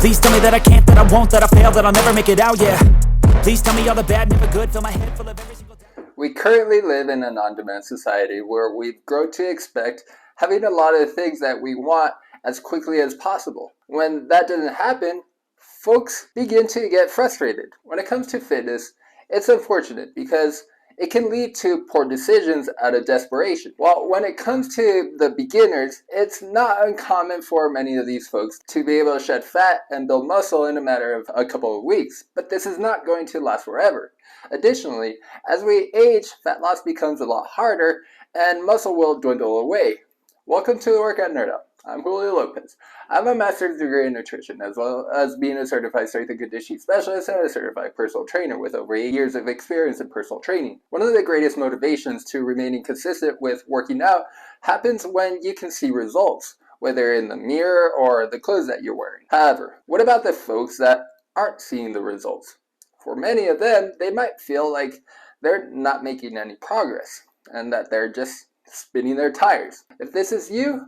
Please tell me that I can't, that I won't, that I fail, that I'll never make it out, yeah. Please tell me all the bad, never good, fill my head full of every single day. We currently live in an on-demand society where we've grown to expect having a lot of things that we want as quickly as possible. When that doesn't happen, folks begin to get frustrated. When it comes to fitness, it's unfortunate because it can lead to poor decisions out of desperation. While when it comes to the beginners, it's not uncommon for many of these folks to be able to shed fat and build muscle in a matter of a couple of weeks. But this is not going to last forever. Additionally, as we age, fat loss becomes a lot harder and muscle will dwindle away. Welcome to the Workout Nerd Out. I'm Julio Lopez. I have a master's degree in nutrition, as well as being a certified strength and conditioning specialist and a certified personal trainer with over 8 years of experience in personal training. One of the greatest motivations to remaining consistent with working out happens when you can see results, whether in the mirror or the clothes that you're wearing. However, what about the folks that aren't seeing the results? For many of them, they might feel like they're not making any progress and that they're just spinning their tires. If this is you,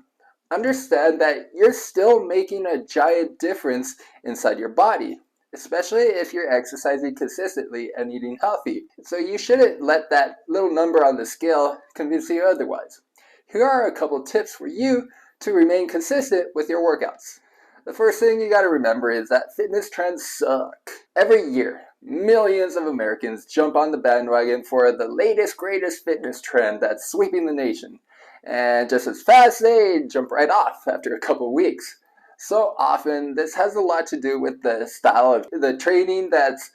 understand that you're still making a giant difference inside your body, especially if you're exercising consistently and eating healthy. So you shouldn't let that little number on the scale convince you otherwise. Here are a couple tips for you to remain consistent with your workouts. The first thing you gotta remember is that fitness trends suck. Every year, millions of Americans jump on the bandwagon for the latest, greatest fitness trend that's sweeping the nation. And just as fast, they jump right off after a couple weeks. So often, this has a lot to do with the style of the training that's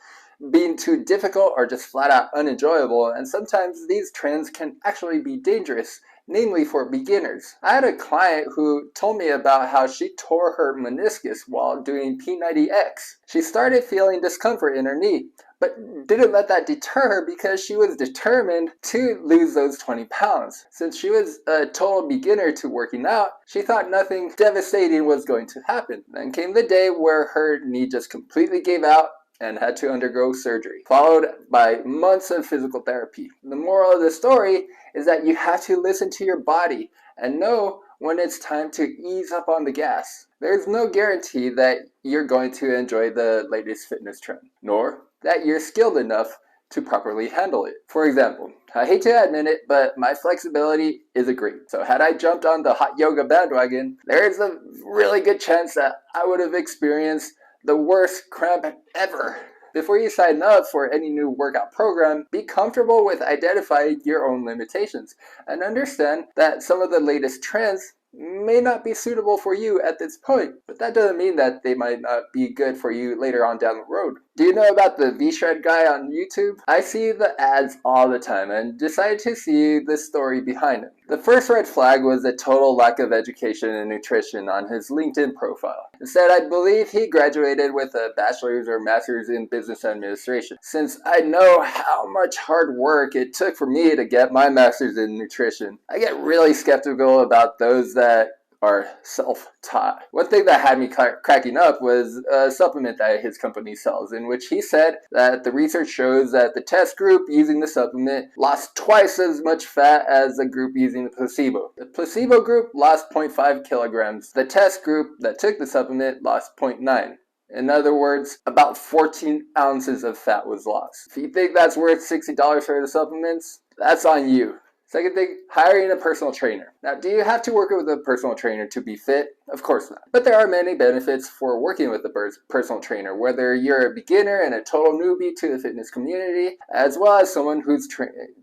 being too difficult or just flat out unenjoyable, and sometimes these trends can actually be dangerous, namely for beginners. I had a client who told me about how she tore her meniscus while doing P90X. She started feeling discomfort in her knee, but didn't let that deter her because she was determined to lose those 20 pounds. Since she was a total beginner to working out, she thought nothing devastating was going to happen. Then came the day where her knee just completely gave out and had to undergo surgery, followed by months of physical therapy. The moral of the story is that you have to listen to your body and know when it's time to ease up on the gas. There's no guarantee that you're going to enjoy the latest fitness trend, nor that you're skilled enough to properly handle it. For example, I hate to admit it, but my flexibility isn't great. So had I jumped on the hot yoga bandwagon, there's a really good chance that I would have experienced the worst cramp ever. Before you sign up for any new workout program, be comfortable with identifying your own limitations and understand that some of the latest trends may not be suitable for you at this point, but that doesn't mean that they might not be good for you later on down the road. Do you know about the V-Shred guy on YouTube? I see the ads all the time and decided to see the story behind it. The first red flag was a total lack of education in nutrition on his LinkedIn profile. Instead, I believe he graduated with a bachelor's or master's in business administration. Since I know how much hard work it took for me to get my master's in nutrition, I get really skeptical about those that are self-taught. One thing that had me cracking up was a supplement that his company sells, in which he said that the research shows that the test group using the supplement lost twice as much fat as the group using the placebo. The placebo group lost 0.5 kilograms. The test group that took the supplement lost 0.9. In other words, about 14 ounces of fat was lost. If you think that's worth $60 for the supplements, that's on you. Second thing, hiring a personal trainer. Now, do you have to work with a personal trainer to be fit? Of course not. But there are many benefits for working with a personal trainer, whether you're a beginner and a total newbie to the fitness community, as well as someone who's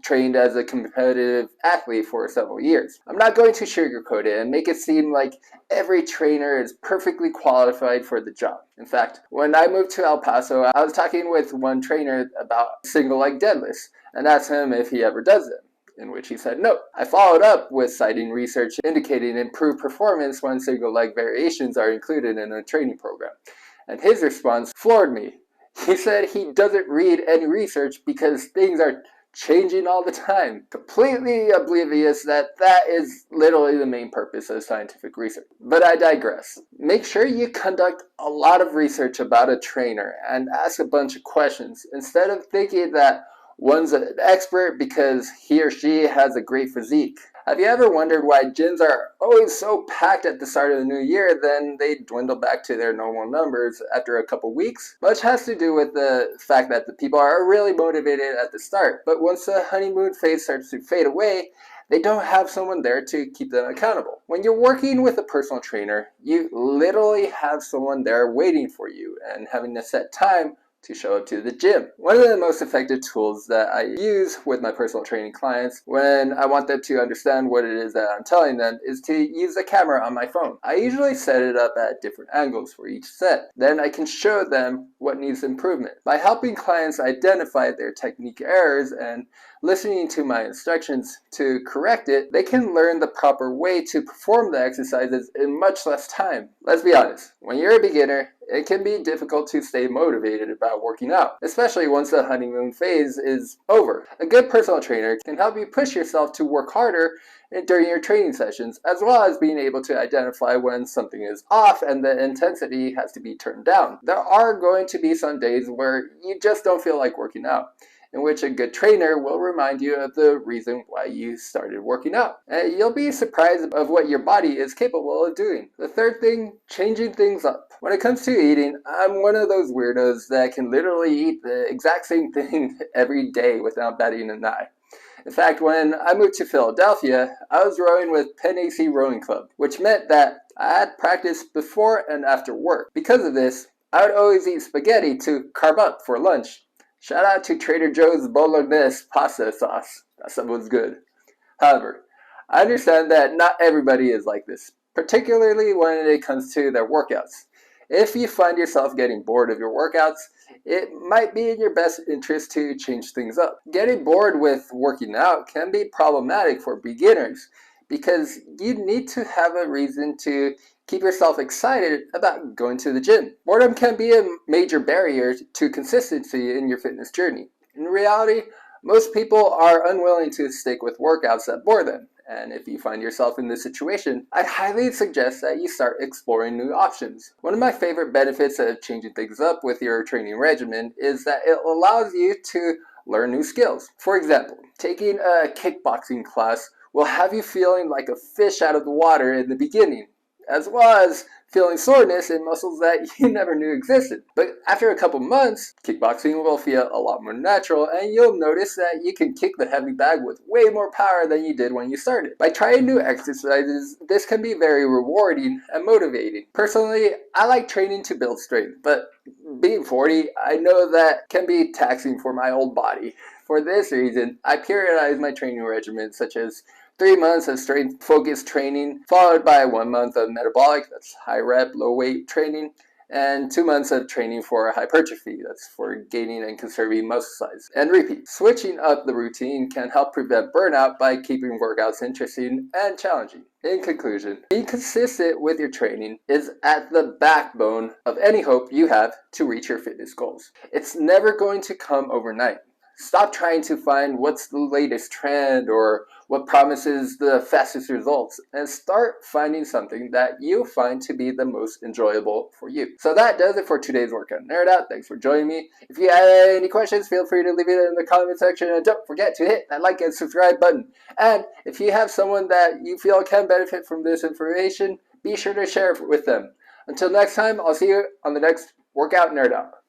trained as a competitive athlete for several years. I'm not going to sugarcoat it and make it seem like every trainer is perfectly qualified for the job. In fact, when I moved to El Paso, I was talking with one trainer about single leg deadlifts and asked him if he ever does them, in which he said no. I followed up with citing research indicating improved performance when single leg variations are included in a training program. And his response floored me. He said he doesn't read any research because things are changing all the time. Completely oblivious that is literally the main purpose of scientific research. But I digress. Make sure you conduct a lot of research about a trainer and ask a bunch of questions instead of thinking that one's an expert because he or she has a great physique. Have you ever wondered why gyms are always so packed at the start of the new year, then they dwindle back to their normal numbers after a couple weeks? Much has to do with the fact that the people are really motivated at the start, but once the honeymoon phase starts to fade away, they don't have someone there to keep them accountable. When you're working with a personal trainer, you literally have someone there waiting for you and having a set time to show up to the gym. One of the most effective tools that I use with my personal training clients when I want them to understand what it is that I'm telling them is to use the camera on my phone. I usually set it up at different angles for each set. Then I can show them what needs improvement. By helping clients identify their technique errors and listening to my instructions to correct it, they can learn the proper way to perform the exercises in much less time. Let's be honest, when you're a beginner, it can be difficult to stay motivated about working out, especially once the honeymoon phase is over. A good personal trainer can help you push yourself to work harder during your training sessions, as well as being able to identify when something is off and the intensity has to be turned down. There are going to be some days where you just don't feel like working out, in which a good trainer will remind you of the reason why you started working out. And you'll be surprised of what your body is capable of doing. The third thing, changing things up. When it comes to eating, I'm one of those weirdos that can literally eat the exact same thing every day without batting an eye. In fact, when I moved to Philadelphia, I was rowing with Penn AC Rowing Club, which meant that I had practice before and after work. Because of this, I would always eat spaghetti to carb up for lunch. Shout out to Trader Joe's Bolognese pasta sauce. That stuff was good. However, I understand that not everybody is like this, particularly when it comes to their workouts. If you find yourself getting bored of your workouts, it might be in your best interest to change things up. Getting bored with working out can be problematic for beginners because you need to have a reason to keep yourself excited about going to the gym. Boredom can be a major barrier to consistency in your fitness journey. In reality, most people are unwilling to stick with workouts that bore them. And if you find yourself in this situation, I highly suggest that you start exploring new options. One of my favorite benefits of changing things up with your training regimen is that it allows you to learn new skills. For example, taking a kickboxing class will have you feeling like a fish out of the water in the beginning, as well as feeling soreness in muscles that you never knew existed. But after a couple months, kickboxing will feel a lot more natural, and you'll notice that you can kick the heavy bag with way more power than you did when you started. By trying new exercises, this can be very rewarding and motivating. Personally, I like training to build strength, but being 40, I know that can be taxing for my old body. For this reason, I periodize my training regimen, such as 3 months of strength-focused training, followed by 1 month of metabolic, that's high-rep, low-weight training, and 2 months of training for hypertrophy, that's for gaining and conserving muscle size, and repeat. Switching up the routine can help prevent burnout by keeping workouts interesting and challenging. In conclusion, being consistent with your training is at the backbone of any hope you have to reach your fitness goals. It's never going to come overnight. Stop trying to find what's the latest trend or what promises the fastest results, and start finding something that you find to be the most enjoyable for you. So that does it for today's Workout Nerd Out. Thanks for joining me. If you have any questions, feel free to leave it in the comment section, and don't forget to hit that like and subscribe button. And if you have someone that you feel can benefit from this information, be sure to share it with them. Until next time, I'll see you on the next Workout Nerd Out.